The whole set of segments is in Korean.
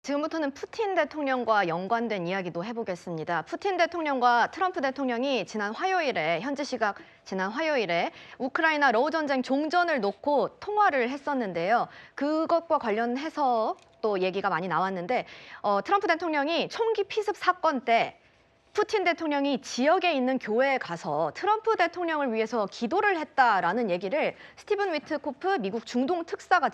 지금부터는 푸틴 대통령과 연관된 이야기도 해보겠습니다. 푸틴 대통령과 트럼프 대통령이 현지 시각 지난 화요일에 우크라이나 러우 전쟁 종전을 놓고 통화를 했었는데요. 그것과 관련해서 또 얘기가 많이 나왔는데 트럼프 대통령이 총기 피습 사건 때 푸틴 대통령이 지역에 있는 교회에 가서 트럼프 대통령을 위해서 기도를 했다라는 얘기를 스티븐 위트코프 미국 중동 특사가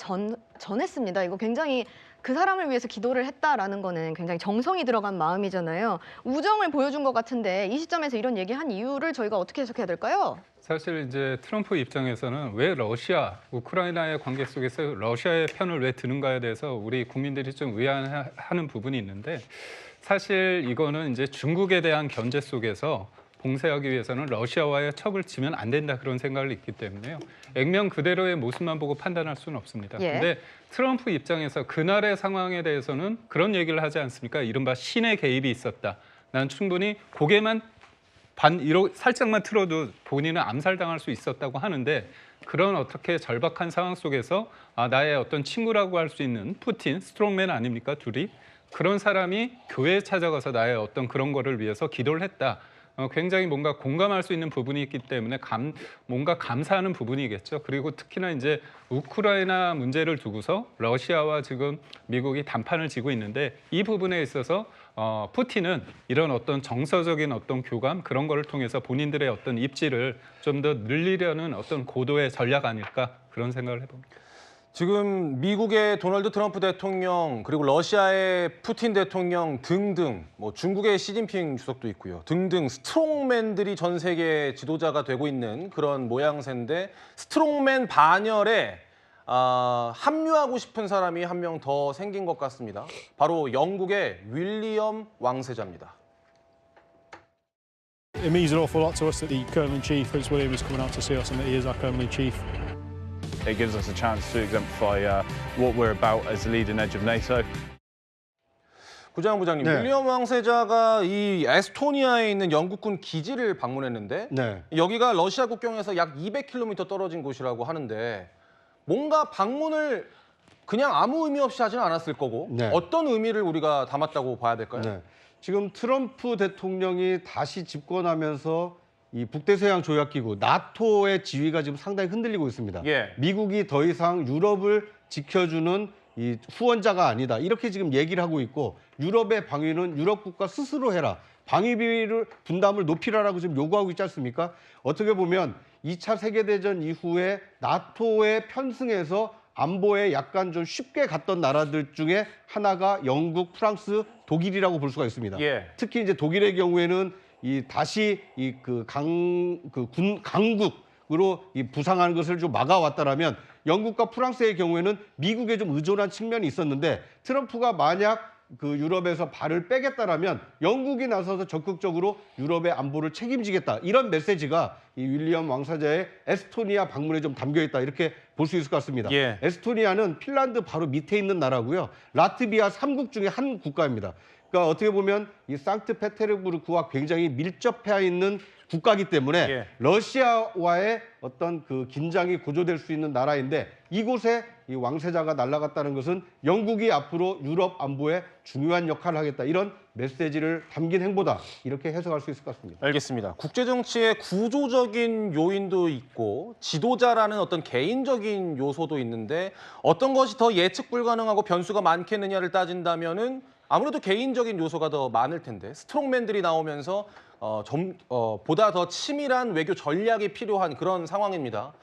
전했습니다. 이거 굉장히 그 사람을 위해서 기도를 했다라는 거는 굉장히 정성이 들어간 마음이잖아요. 우정을 보여준 것 같은데 이 시점에서 이런 얘기한 이유를 저희가 어떻게 해석해야 될까요? 사실 이제 트럼프 입장에서는 왜 러시아, 우크라이나의 관계 속에서 러시아의 편을 왜 드는가에 대해서 우리 국민들이 좀 의아해하는 부분이 있는데 사실 이거는 이제 중국에 대한 견제 속에서 봉쇄하기 위해서는 러시아와의 척을 지면 안 된다 그런 생각을 있기 때문에요. 액면 그대로의 모습만 보고 판단할 수는 없습니다. 예. 근데 트럼프 입장에서 그날의 상황에 대해서는 그런 얘기를 하지 않습니까? 이른바 신의 개입이 있었다. 난 충분히 고개만 살짝만 틀어도 본인은 암살당할 수 있었다고 하는데 그런 어떻게 절박한 상황 속에서 나의 어떤 친구라고 할 수 있는 푸틴, 스트롱맨 아닙니까? 둘이. 그런 사람이 교회에 찾아가서 나의 어떤 그런 거를 위해서 기도를 했다. 굉장히 뭔가 공감할 수 있는 부분이 있기 때문에 뭔가 감사하는 부분이겠죠. 그리고 특히나 이제 우크라이나 문제를 두고서 러시아와 지금 미국이 단판을 지고 있는데 이 부분에 있어서 푸틴은 이런 어떤 정서적인 어떤 교감 그런 거를 통해서 본인들의 어떤 입지를 좀 더 늘리려는 어떤 고도의 전략 아닐까 그런 생각을 해봅니다. 지금 미국의 도널드 트럼프 대통령 그리고 러시아의 푸틴 대통령 등등 뭐 중국의 시진핑 주석도 있고요. 등등 스트롱맨들이 전 세계 지도자가 되고 있는 그런 모양새인데 스트롱맨 반열에 합류하고 싶은 사람이 한 명 더 생긴 것 같습니다. 바로 영국의 윌리엄 왕세자입니다. It means an awful lot to us that the Colonel-in-Chief, Prince William, is coming out to see us and that he is our Colonel-in-Chief. It gives us a chance to exemplify what we're about as the leading edge of NATO. 구자영 부장님, 네. 윌리엄 왕세자가 이 에스토니아에 있는 영국군 기지를 방문했는데 네. 여기가 러시아 국경에서 약 200km 떨어진 곳이라고 하는데 뭔가 방문을 그냥 아무 의미 없이 하지는 않았을 거고 네. 어떤 의미를 우리가 담았다고 봐야 될까요? 네. 지금 트럼프 대통령이 다시 집권하면서 이 북대서양 조약기구 나토의 지위가 지금 상당히 흔들리고 있습니다. 예. 미국이 더 이상 유럽을 지켜주는 이 후원자가 아니다. 이렇게 지금 얘기를 하고 있고 유럽의 방위는 유럽 국가 스스로 해라. 방위비를 분담을 높이라라고 지금 요구하고 있지 않습니까? 어떻게 보면 2차 세계대전 이후에 나토에 편승해서 안보에 약간 좀 쉽게 갔던 나라들 중에 하나가 영국, 프랑스, 독일이라고 볼 수가 있습니다. 예. 특히 이제 독일의 경우에는 이 다시 이 군 강국으로 이 부상하는 것을 좀 막아왔다라면 영국과 프랑스의 경우에는 미국에 좀 의존한 측면이 있었는데 트럼프가 만약 그 유럽에서 발을 빼겠다라면 영국이 나서서 적극적으로 유럽의 안보를 책임지겠다 이런 메시지가 이 윌리엄 왕세자의 에스토니아 방문에 좀 담겨 있다 이렇게 볼 수 있을 것 같습니다. 예. 에스토니아는 핀란드 바로 밑에 있는 나라고요. 라트비아 3국 중에 한 국가입니다. 그러니까 어떻게 보면 이 상트페테르부르크와 굉장히 밀접해 있는 국가이기 때문에 예. 러시아와의 어떤 그 긴장이 고조될 수 있는 나라인데 이곳에 이 왕세자가 날아갔다는 것은 영국이 앞으로 유럽 안보에 중요한 역할을 하겠다 이런 메시지를 담긴 행보다 이렇게 해석할 수 있을 것 같습니다. 알겠습니다. 국제정치의 구조적인 요인도 있고 지도자라는 어떤 개인적인 요소도 있는데 어떤 것이 더 예측 불가능하고 변수가 많겠느냐를 따진다면은 아무래도 개인적인 요소가 더 많을 텐데 스트롱맨들이 나오면서 보다 더 치밀한 외교 전략이 필요한 그런 상황입니다.